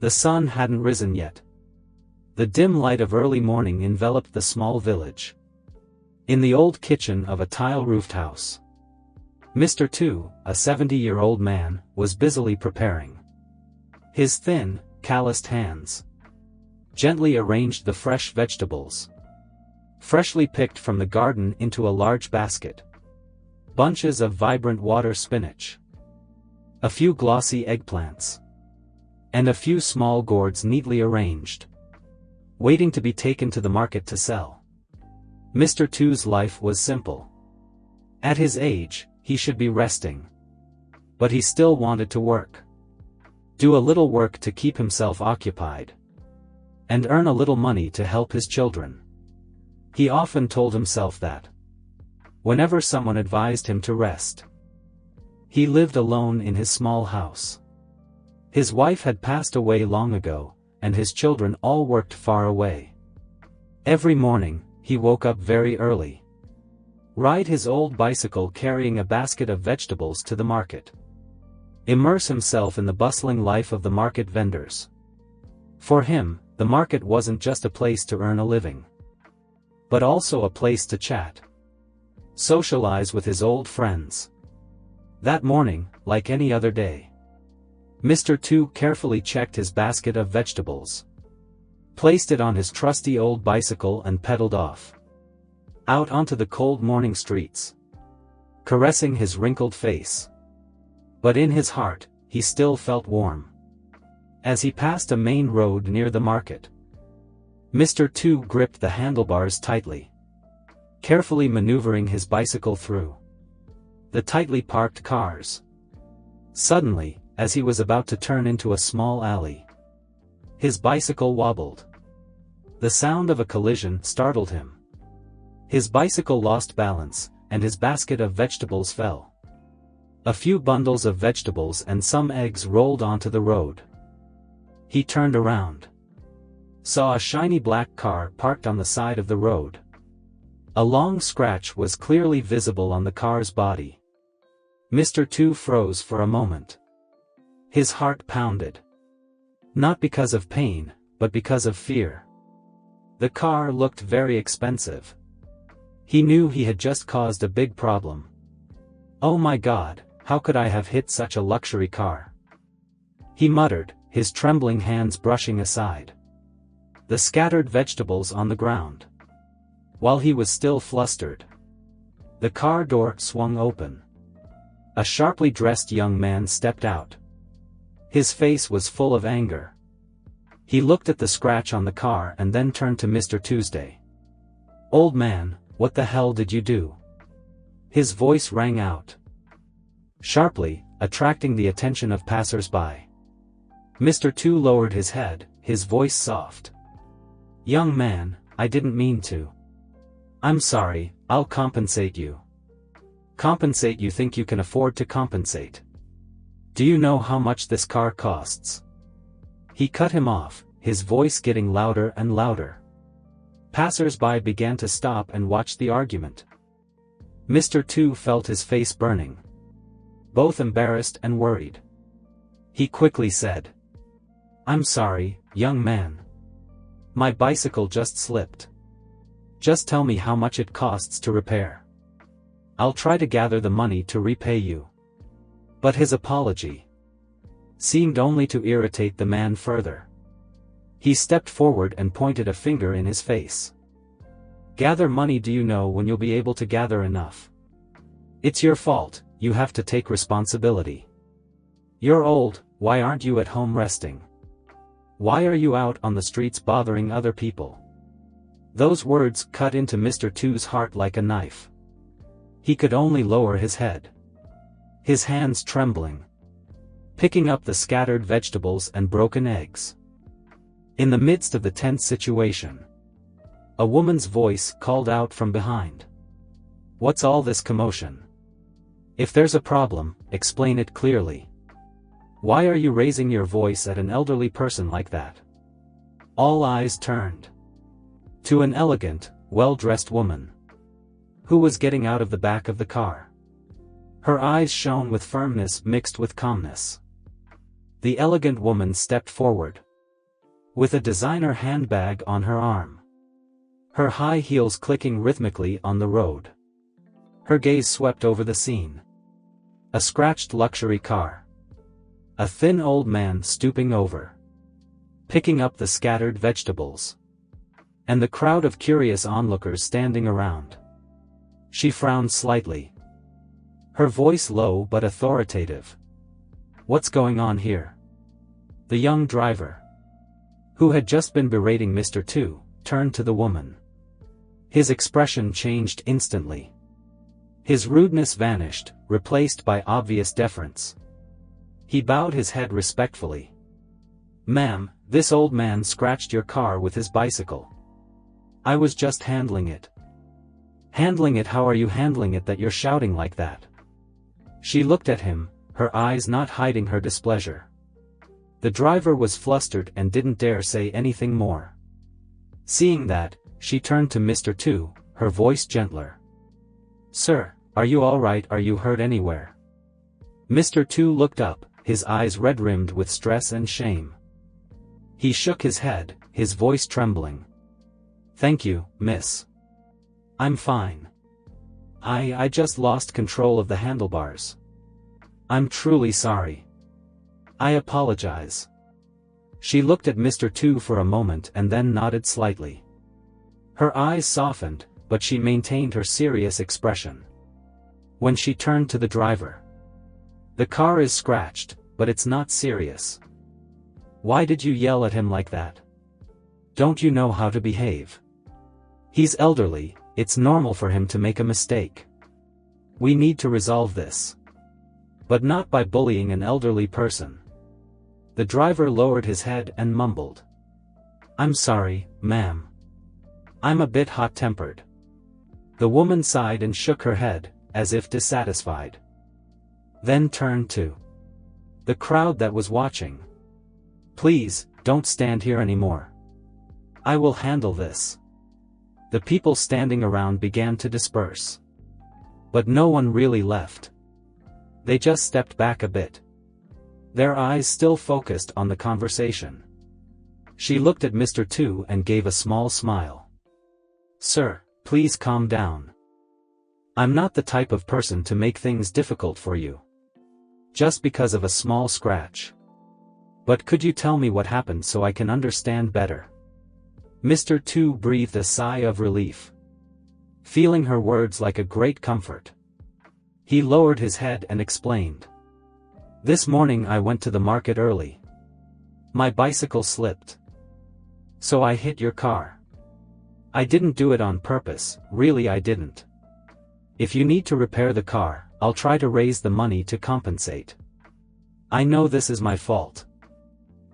The sun hadn't risen yet. The dim light of early morning enveloped the small village. In the old kitchen of a tile-roofed house, Mr. Tu, a 70-year-old man, was busily preparing. His thin, calloused hands gently arranged the fresh vegetables, freshly picked from the garden, into a large basket. Bunches of vibrant water spinach, a few glossy eggplants, and a few small gourds neatly arranged, waiting to be taken to the market to sell. Mr. Tu's life was simple. At his age, he should be resting. But he still wanted to work. Do a little work to keep himself occupied. And earn a little money to help his children. He often told himself that. Whenever someone advised him to rest. He lived alone in his small house. His wife had passed away long ago, and his children all worked far away. Every morning, he woke up very early. Ride his old bicycle carrying a basket of vegetables to the market. Immerse himself in the bustling life of the market vendors. For him, the market wasn't just a place to earn a living, but also a place to chat, socialize with his old friends. That morning, like any other day, Mr. Tu carefully checked his basket of vegetables, placed it on his trusty old bicycle and pedaled off. Out onto the cold morning streets, caressing his wrinkled face. But in his heart, he still felt warm. As he passed a main road near the market, Mr. Tu gripped the handlebars tightly, carefully maneuvering his bicycle through the tightly parked cars. Suddenly, as he was about to turn into a small alley, his bicycle wobbled. The sound of a collision startled him. His bicycle lost balance, and his basket of vegetables fell. A few bundles of vegetables and some eggs rolled onto the road. He turned around, saw a shiny black car parked on the side of the road. A long scratch was clearly visible on the car's body. Mr. Tu froze for a moment. His heart pounded. Not because of pain, but because of fear. The car looked very expensive. He knew he had just caused a big problem. Oh my God, how could I have hit such a luxury car? He muttered, his trembling hands brushing aside the scattered vegetables on the ground. While he was still flustered, the car door swung open. A sharply dressed young man stepped out. His face was full of anger. He looked at the scratch on the car and then turned to Mr. Tuesday. "Old man, what the hell did you do?" His voice rang out sharply, attracting the attention of passers-by. Mr. Tu lowered his head, his voice soft. "Young man, I didn't mean to. I'm sorry, I'll compensate you." "Compensate? You think you can afford to compensate? Do you know how much this car costs?" He cut him off, his voice getting louder and louder. Passers-by began to stop and watch the argument. Mr. Tu felt his face burning, both embarrassed and worried. He quickly said, "I'm sorry, young man. My bicycle just slipped. Just tell me how much it costs to repair. I'll try to gather the money to repay you." But his apology seemed only to irritate the man further. He stepped forward and pointed a finger in his face. "Gather money? Do you know when you'll be able to gather enough? It's your fault, you have to take responsibility. You're old, why aren't you at home resting? Why are you out on the streets bothering other people?" Those words cut into Mr. Tu's heart like a knife. He could only lower his head, his hands trembling, picking up the scattered vegetables and broken eggs. In the midst of the tense situation, a woman's voice called out from behind. "What's all this commotion? If there's a problem, explain it clearly. Why are you raising your voice at an elderly person like that?" All eyes turned to an elegant, well-dressed woman, who was getting out of the back of the car. Her eyes shone with firmness mixed with calmness. The elegant woman stepped forward, with a designer handbag on her arm. Her high heels clicking rhythmically on the road. Her gaze swept over the scene. A scratched luxury car. A thin old man stooping over, picking up the scattered vegetables. And the crowd of curious onlookers standing around. She frowned slightly. Her voice low but authoritative. "What's going on here?" The young driver, who had just been berating Mr. Tu, turned to the woman. His expression changed instantly. His rudeness vanished, replaced by obvious deference. He bowed his head respectfully. "Ma'am, this old man scratched your car with his bicycle. I was just handling it." "Handling it? How are you handling it that you're shouting like that?" She looked at him, her eyes not hiding her displeasure. The driver was flustered and didn't dare say anything more. Seeing that, she turned to Mr. Tu, her voice gentler. "Sir, are you all right? Are you hurt anywhere?" Mr. Tu looked up, his eyes red-rimmed with stress and shame. He shook his head, his voice trembling. "Thank you, miss. I'm fine. I just lost control of the handlebars. I'm truly sorry. I apologize." She looked at Mr. Tu for a moment and then nodded slightly. Her eyes softened, but she maintained her serious expression. When she turned to the driver. "The car is scratched, but it's not serious. Why did you yell at him like that? Don't you know how to behave? He's elderly, it's normal for him to make a mistake. We need to resolve this. But not by bullying an elderly person." The driver lowered his head and mumbled. "I'm sorry, ma'am. I'm a bit hot-tempered." The woman sighed and shook her head, as if dissatisfied. Then turned to the crowd that was watching. "Please, don't stand here anymore. I will handle this." The people standing around began to disperse. But no one really left. They just stepped back a bit. Their eyes still focused on the conversation. She looked at Mr. Tu and gave a small smile. "Sir, please calm down. I'm not the type of person to make things difficult for you. Just because of a small scratch. But could you tell me what happened so I can understand better?" Mr. Tu breathed a sigh of relief, feeling her words like a great comfort. He lowered his head and explained. "This morning I went to the market early. My bicycle slipped. So I hit your car. I didn't do it on purpose, really I didn't. If you need to repair the car, I'll try to raise the money to compensate. I know this is my fault."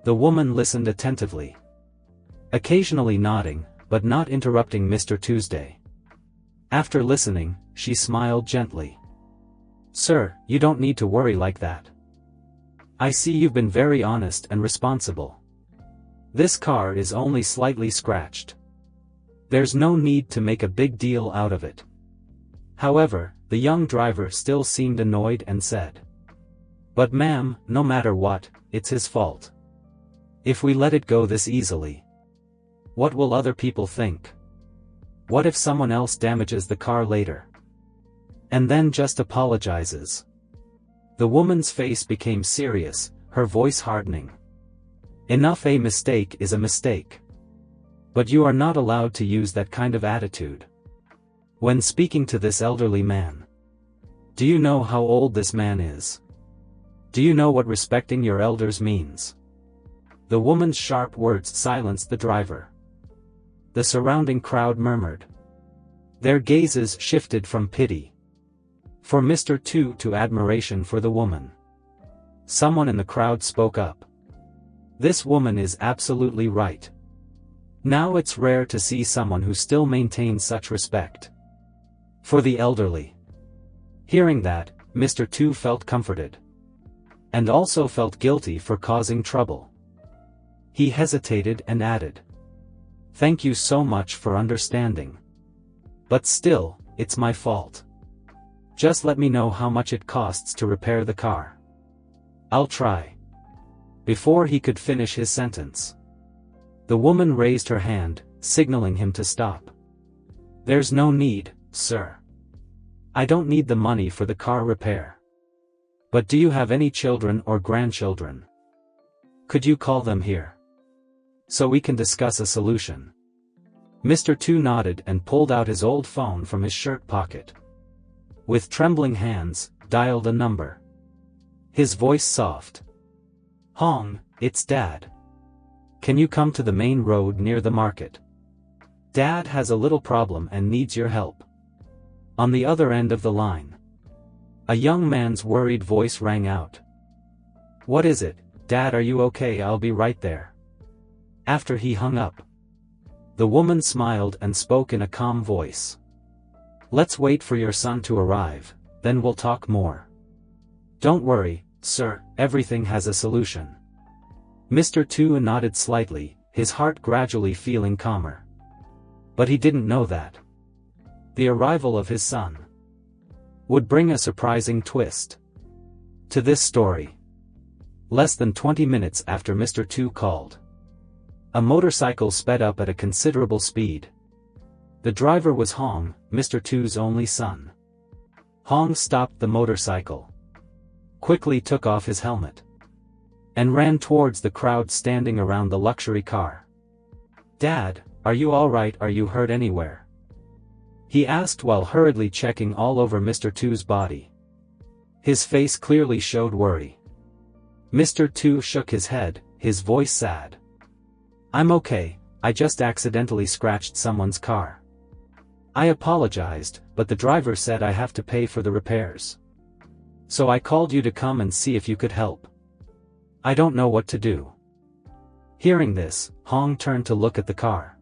The woman listened attentively, occasionally nodding, but not interrupting Mr. Tuesday. After listening, she smiled gently. "Sir, you don't need to worry like that. I see you've been very honest and responsible. This car is only slightly scratched. There's no need to make a big deal out of it." However, the young driver still seemed annoyed and said, "But ma'am, no matter what, it's his fault. If we let it go this easily, what will other people think? What if someone else damages the car later? And then just apologizes?" The woman's face became serious, her voice hardening. "Enough, a mistake is a mistake. But you are not allowed to use that kind of attitude. When speaking to this elderly man. Do you know how old this man is? Do you know what respecting your elders means?" The woman's sharp words silenced the driver. The surrounding crowd murmured. Their gazes shifted from pity for Mr. Tu to admiration for the woman. Someone in the crowd spoke up. "This woman is absolutely right. Now it's rare to see someone who still maintains such respect for the elderly." Hearing that, Mr. Tu felt comforted. And also felt guilty for causing trouble. He hesitated and added, "Thank you so much for understanding. But still, it's my fault. Just let me know how much it costs to repair the car. I'll try." Before he could finish his sentence, The woman raised her hand, signaling him to stop. "There's no need, sir. I don't need the money for the car repair. But do you have any children or grandchildren? Could you call them here? So we can discuss a solution." Mr. Tu nodded and pulled out his old phone from his shirt pocket. With trembling hands, dialed a number. His voice soft. "Hong, it's Dad. Can you come to the main road near the market? Dad has a little problem and needs your help." On the other end of the line, a young man's worried voice rang out. "What is it, Dad? Are you okay? I'll be right there." After he hung up, the woman smiled and spoke in a calm voice. "Let's wait for your son to arrive, then we'll talk more. Don't worry, sir, everything has a solution." Mr. Tu nodded slightly, his heart gradually feeling calmer. But he didn't know that the arrival of his son would bring a surprising twist to this story. Less than 20 minutes after Mr. Tu called, a motorcycle sped up at a considerable speed. The driver was Hong, Mr. Tu's only son. Hong stopped the motorcycle, quickly took off his helmet, and ran towards the crowd standing around the luxury car. "Dad, are you all right? Are you hurt anywhere?" he asked while hurriedly checking all over Mr. Tu's body. His face clearly showed worry. Mr. Tu shook his head, his voice sad. "I'm okay, I just accidentally scratched someone's car. I apologized, but the driver said I have to pay for the repairs. So I called you to come and see if you could help. I don't know what to do." Hearing this, Hong turned to look at the car.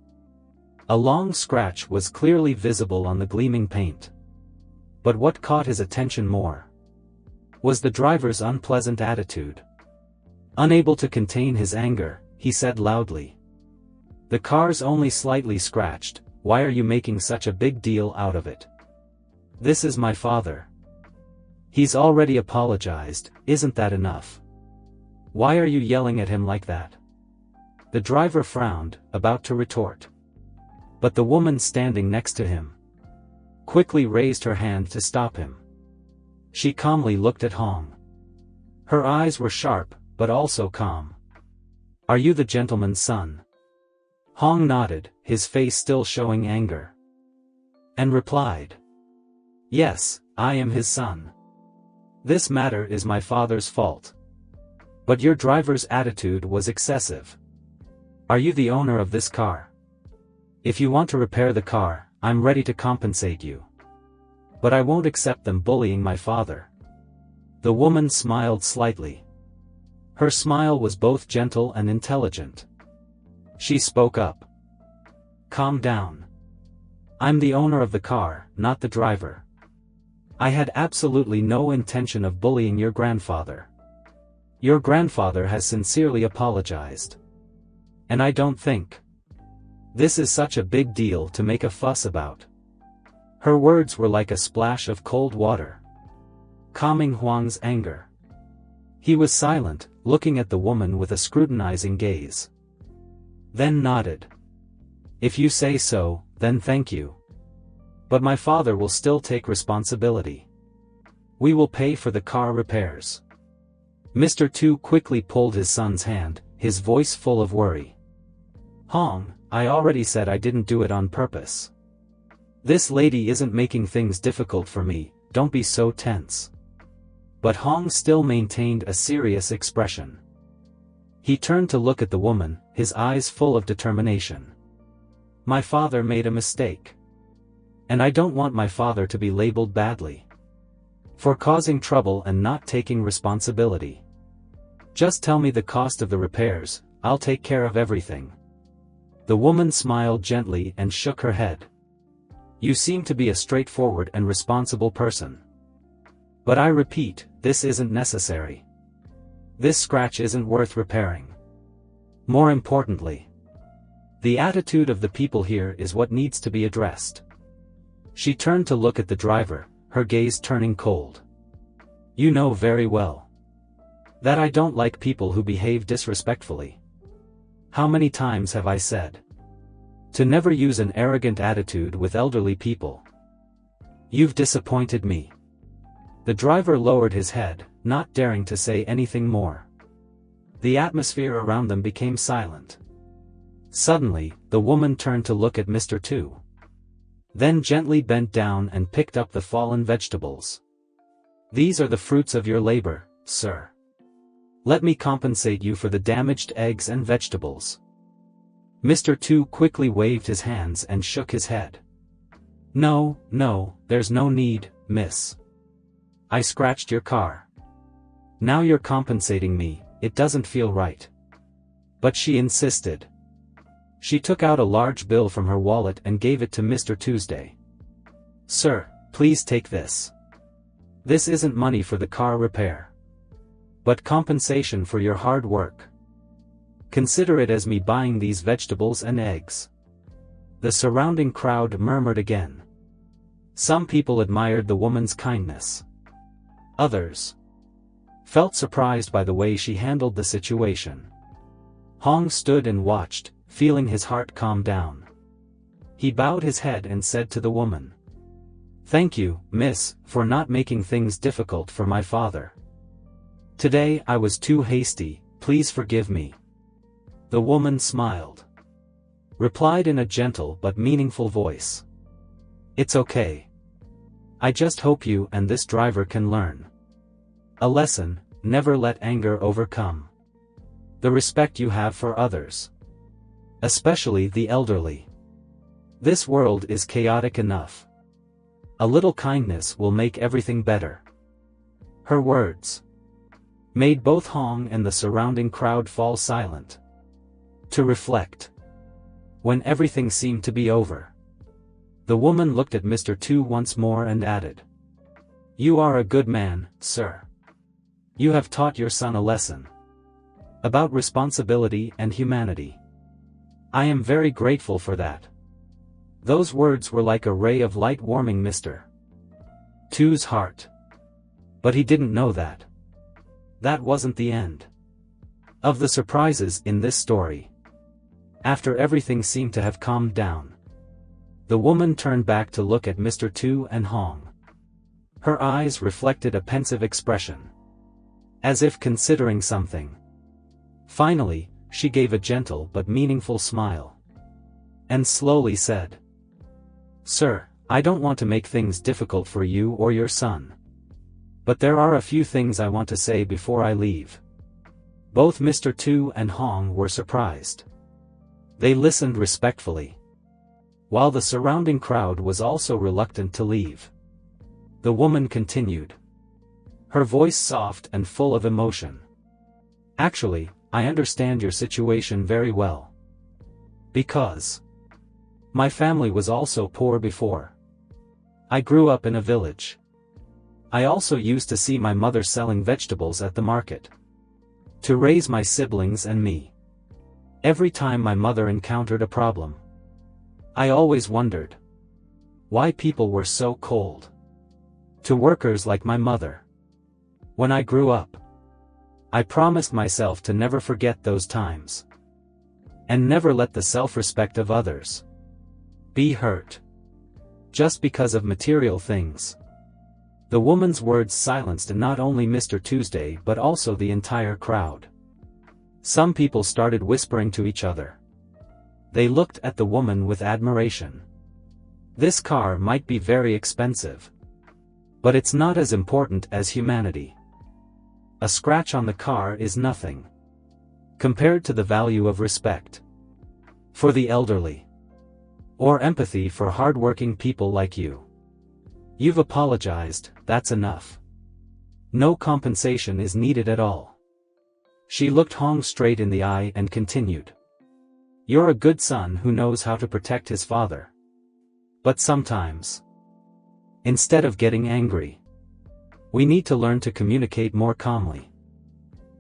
A long scratch was clearly visible on the gleaming paint. But what caught his attention more was the driver's unpleasant attitude. Unable to contain his anger, he said loudly, "The car's only slightly scratched, why are you making such a big deal out of it? This is my father. He's already apologized, isn't that enough? Why are you yelling at him like that?" The driver frowned, about to retort. But the woman standing next to him quickly raised her hand to stop him. She calmly looked at Hong. Her eyes were sharp, but also calm. "Are you the gentleman's son?" Hong nodded, his face still showing anger, and replied, "Yes, I am his son. This matter is my father's fault. But your driver's attitude was excessive. Are you the owner of this car? If you want to repair the car, I'm ready to compensate you. But I won't accept them bullying my father." The woman smiled slightly. Her smile was both gentle and intelligent. She spoke up. "Calm down. I'm the owner of the car, not the driver. I had absolutely no intention of bullying your grandfather. Your grandfather has sincerely apologized. And I don't think this is such a big deal to make a fuss about." Her words were like a splash of cold water, calming Huang's anger. He was silent, looking at the woman with a scrutinizing gaze. Then nodded. "If you say so, then thank you. But my father will still take responsibility. We will pay for the car repairs." Mr. Tu quickly pulled his son's hand, his voice full of worry. "Hong, I already said I didn't do it on purpose. This lady isn't making things difficult for me, don't be so tense." But Hong still maintained a serious expression. He turned to look at the woman, his eyes full of determination. "My father made a mistake. And I don't want my father to be labeled badly for causing trouble and not taking responsibility. Just tell me the cost of the repairs, I'll take care of everything." The woman smiled gently and shook her head. "You seem to be a straightforward and responsible person. But I repeat, this isn't necessary. This scratch isn't worth repairing. More importantly, the attitude of the people here is what needs to be addressed." She turned to look at the driver, her gaze turning cold. "You know very well that I don't like people who behave disrespectfully. How many times have I said to never use an arrogant attitude with elderly people? You've disappointed me." The driver lowered his head, not daring to say anything more. The atmosphere around them became silent. Suddenly, the woman turned to look at Mr. Tu. Then gently bent down and picked up the fallen vegetables. "These are the fruits of your labor, sir. Let me compensate you for the damaged eggs and vegetables." Mr. Tu quickly waved his hands and shook his head. "No, there's no need, miss. I scratched your car. Now you're compensating me, it doesn't feel right." But she insisted. She took out a large bill from her wallet and gave it to Mr. Tuesday. "Sir, please take this. This isn't money for the car repair, but compensation for your hard work. Consider it as me buying these vegetables and eggs." The surrounding crowd murmured again. Some people admired the woman's kindness. Others felt surprised by the way she handled the situation. Hong stood and watched, feeling his heart calm down. He bowed his head and said to the woman, "Thank you, miss, for not making things difficult for my father. Today I was too hasty, please forgive me." The woman smiled. Replied in a gentle but meaningful voice, "It's okay. I just hope you and this driver can learn a lesson: never let anger overcome the respect you have for others, especially the elderly. This world is chaotic enough. A little kindness will make everything better." Her words made both Hong and the surrounding crowd fall silent to reflect. When everything seemed to be over, the woman looked at Mr. Tu once more and added, "You are a good man, sir. You have taught your son a lesson about responsibility and humanity. I am very grateful for that." Those words were like a ray of light warming Mr. Tu's heart. But he didn't know that that wasn't the end of the surprises in this story. After everything seemed to have calmed down, the woman turned back to look at Mr. Tu and Hong. Her eyes reflected a pensive expression, as if considering something. Finally, she gave a gentle but meaningful smile, and slowly said, "Sir, I don't want to make things difficult for you or your son, but there are a few things I want to say before I leave." Both Mr. Tu and Hong were surprised. They listened respectfully, while the surrounding crowd was also reluctant to leave. The woman continued, her voice soft and full of emotion. "Actually, I understand your situation very well. Because my family was also poor before. I grew up in a village. I also used to see my mother selling vegetables at the market to raise my siblings and me. Every time my mother encountered a problem, I always wondered why people were so cold to workers like my mother. When I grew up, I promised myself to never forget those times, and never let the self-respect of others be hurt just because of material things." The woman's words silenced not only Mr. Tuesday but also the entire crowd. Some people started whispering to each other. They looked at the woman with admiration. This car might be very expensive, but it's not as important as humanity. A scratch on the car is nothing compared to the value of respect for the elderly, or empathy for hardworking people like you. You've apologized, that's enough. No compensation is needed at all. She looked Hong straight in the eye and continued, "You're a good son who knows how to protect his father. But sometimes, instead of getting angry, we need to learn to communicate more calmly.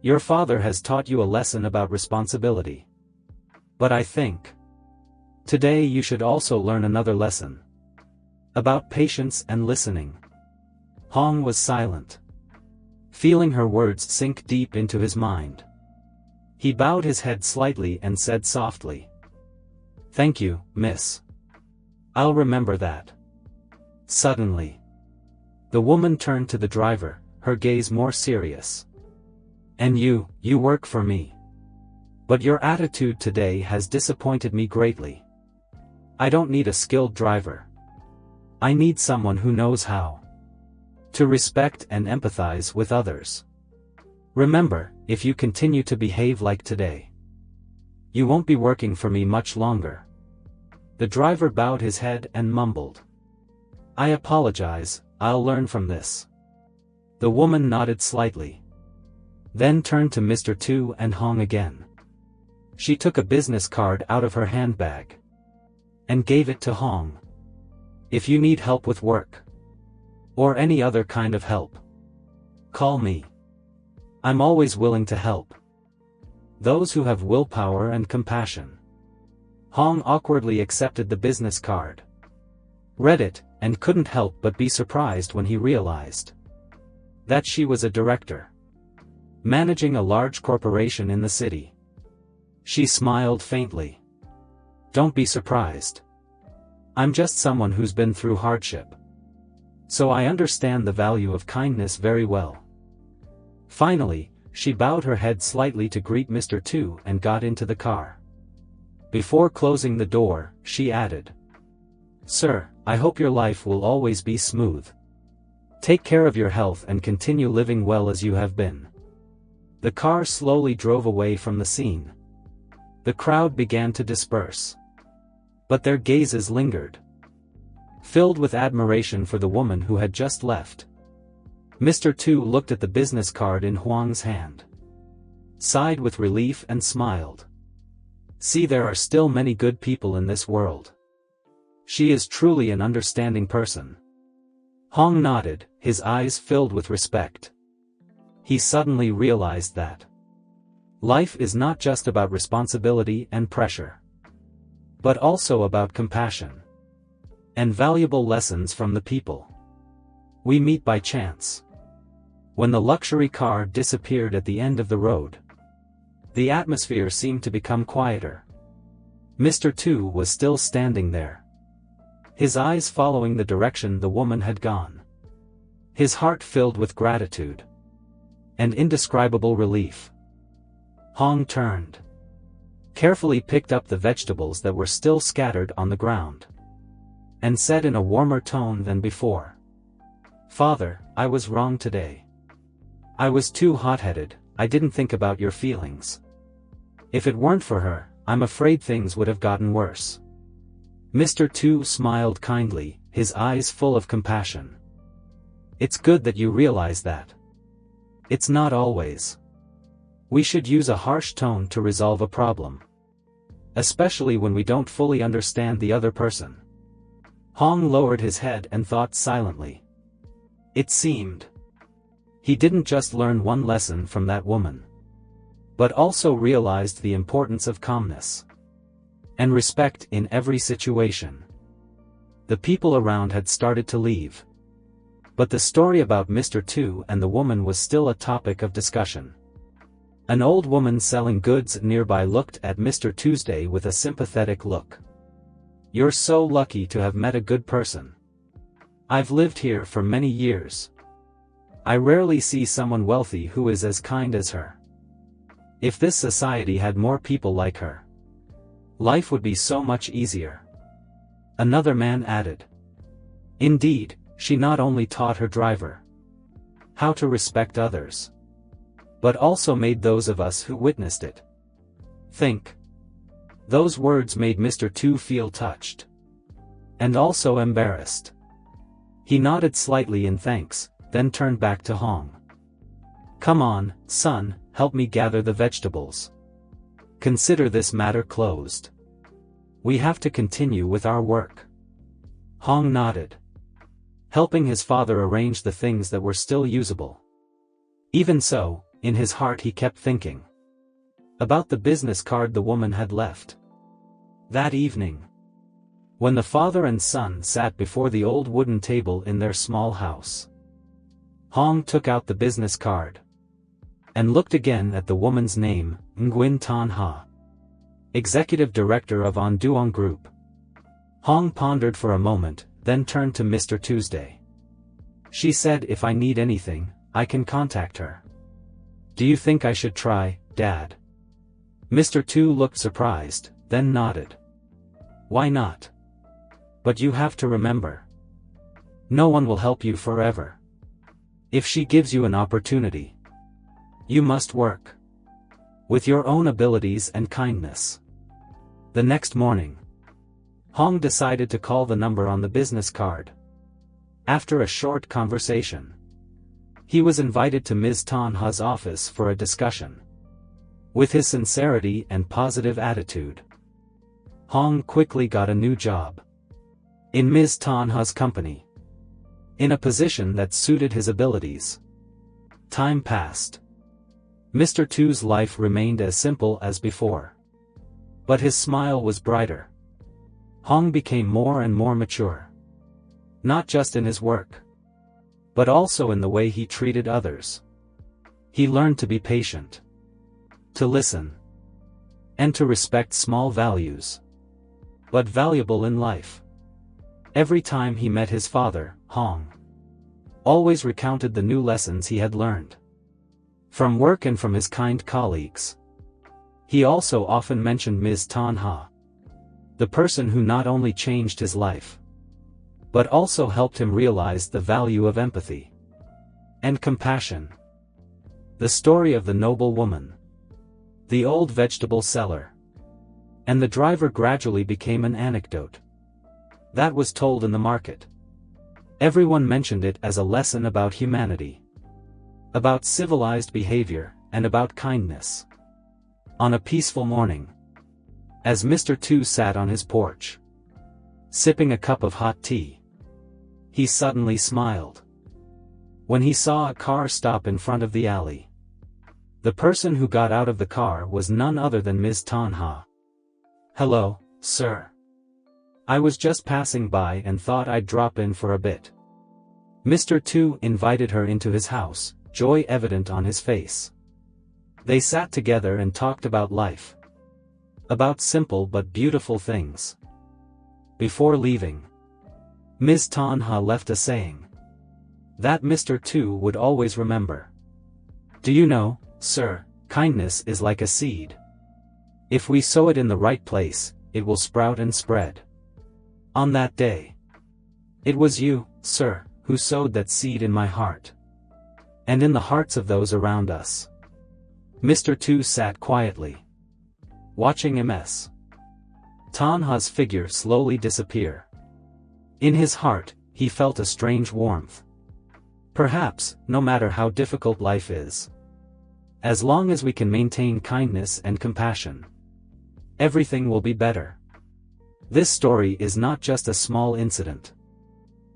Your father has taught you a lesson about responsibility. But I think today you should also learn another lesson about patience and listening." Hong was silent, feeling her words sink deep into his mind. He bowed his head slightly and said softly, "Thank you, miss. I'll remember that." Suddenly, the woman turned to the driver, her gaze more serious. "And you work for me. But your attitude today has disappointed me greatly. I don't need a skilled driver. I need someone who knows how to respect and empathize with others. Remember, if you continue to behave like today, you won't be working for me much longer." The driver bowed his head and mumbled, "I apologize, I'll learn from this." The woman nodded slightly, then turned to Mr. Tu and Hong again. She took a business card out of her handbag and gave it to Hong. "If you need help with work, or any other kind of help, call me. I'm always willing to help those who have willpower and compassion." Hong awkwardly accepted the business card, read it, and couldn't help but be surprised when he realized that she was a director managing a large corporation in the city. She smiled faintly. "Don't be surprised. I'm just someone who's been through hardship. So I understand the value of kindness very well." Finally, she bowed her head slightly to greet Mr. Tu and got into the car. Before closing the door, she added, "Sir, I hope your life will always be smooth. Take care of your health and continue living well as you have been." The car slowly drove away from the scene. The crowd began to disperse, but their gazes lingered, filled with admiration for the woman who had just left. Mr. Tu looked at the business card in Huang's hand, sighed with relief and smiled. "See, there are still many good people in this world. She is truly an understanding person." Hong nodded, his eyes filled with respect. He suddenly realized that life is not just about responsibility and pressure, but also about compassion and valuable lessons from the people we meet by chance. When the luxury car disappeared at the end of the road, the atmosphere seemed to become quieter. Mr. Tu was still standing there, his eyes following the direction the woman had gone, his heart filled with gratitude and indescribable relief. Hong turned, carefully picked up the vegetables that were still scattered on the ground, and said in a warmer tone than before, "Father, I was wrong today. I was too hot-headed, I didn't think about your feelings. If it weren't for her, I'm afraid things would have gotten worse." Mr. Tu smiled kindly, his eyes full of compassion. "It's good that you realize that. It's not always we should use a harsh tone to resolve a problem, especially when we don't fully understand the other person." Hong lowered his head and thought silently. It seemed he didn't just learn one lesson from that woman, but also realized the importance of calmness and respect in every situation. The people around had started to leave, but the story about Mr. Tu and the woman was still a topic of discussion. An old woman selling goods nearby looked at Mr. Tuesday with a sympathetic look. "You're so lucky to have met a good person. I've lived here for many years. I rarely see someone wealthy who is as kind as her. If this society had more people like her, life would be so much easier." Another man added, "Indeed, she not only taught her driver how to respect others, but also made those of us who witnessed it think." Those words made Mr. Tu feel touched and also embarrassed. He nodded slightly in thanks, then turned back to Hong. "Come on, son, help me gather the vegetables. Consider this matter closed. We have to continue with our work." Hong nodded, helping his father arrange the things that were still usable. Even so, in his heart he kept thinking about the business card the woman had left. That evening, when the father and son sat before the old wooden table in their small house, Hong took out the business card and looked again at the woman's name, Nguyen Thanh Ha, Executive Director of Onduong Group. Hong pondered for a moment, then turned to Mr. Tuesday. She said if I need anything, I can contact her. Do you think I should try, Dad? Mr. Tu looked surprised, then nodded. Why not? But you have to remember. No one will help you forever. If she gives you an opportunity, you must work with your own abilities and kindness. The next morning, Hong decided to call the number on the business card. After a short conversation, he was invited to Ms. Thanh Ha's office for a discussion. With his sincerity and positive attitude, Hong quickly got a new job in Ms. Thanh Ha's company, in a position that suited his abilities. Time passed. Mr. Tu's life remained as simple as before, but his smile was brighter. Hong became more and more mature, not just in his work, but also in the way he treated others. He learned to be patient, to listen, and to respect small values, but valuable in life. Every time he met his father, Hong always recounted the new lessons he had learned from work and from his kind colleagues. He also often mentioned Ms. Thanh Ha, the person who not only changed his life, but also helped him realize the value of empathy and compassion. The story of the noble woman, the old vegetable seller, and the driver gradually became an anecdote that was told in the market. Everyone mentioned it as a lesson about humanity, about civilized behavior, and about kindness. On a peaceful morning, as Mr. Tu sat on his porch, sipping a cup of hot tea, he suddenly smiled when he saw a car stop in front of the alley. The person who got out of the car was none other than Ms. Thanh Ha. Hello, sir. I was just passing by and thought I'd drop in for a bit. Mr. Tu invited her into his house, joy evident on his face. They sat together and talked about life, about simple but beautiful things. Before leaving, Ms. Thanh Ha left a saying that Mr. Tu would always remember. Do you know, sir, kindness is like a seed. If we sow it in the right place, it will sprout and spread. On that day, it was you, sir, who sowed that seed in my heart, and in the hearts of those around us. Mr. Tu sat quietly, watching Ms. Thanh Ha's figure slowly disappear. In his heart, he felt a strange warmth. Perhaps, no matter how difficult life is, as long as we can maintain kindness and compassion, everything will be better. This story is not just a small incident,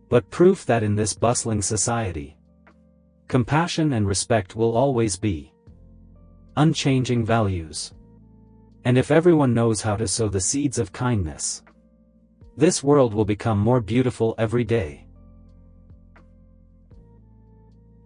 but proof that in this bustling society, compassion and respect will always be unchanging values. And if everyone knows how to sow the seeds of kindness, this world will become more beautiful every day.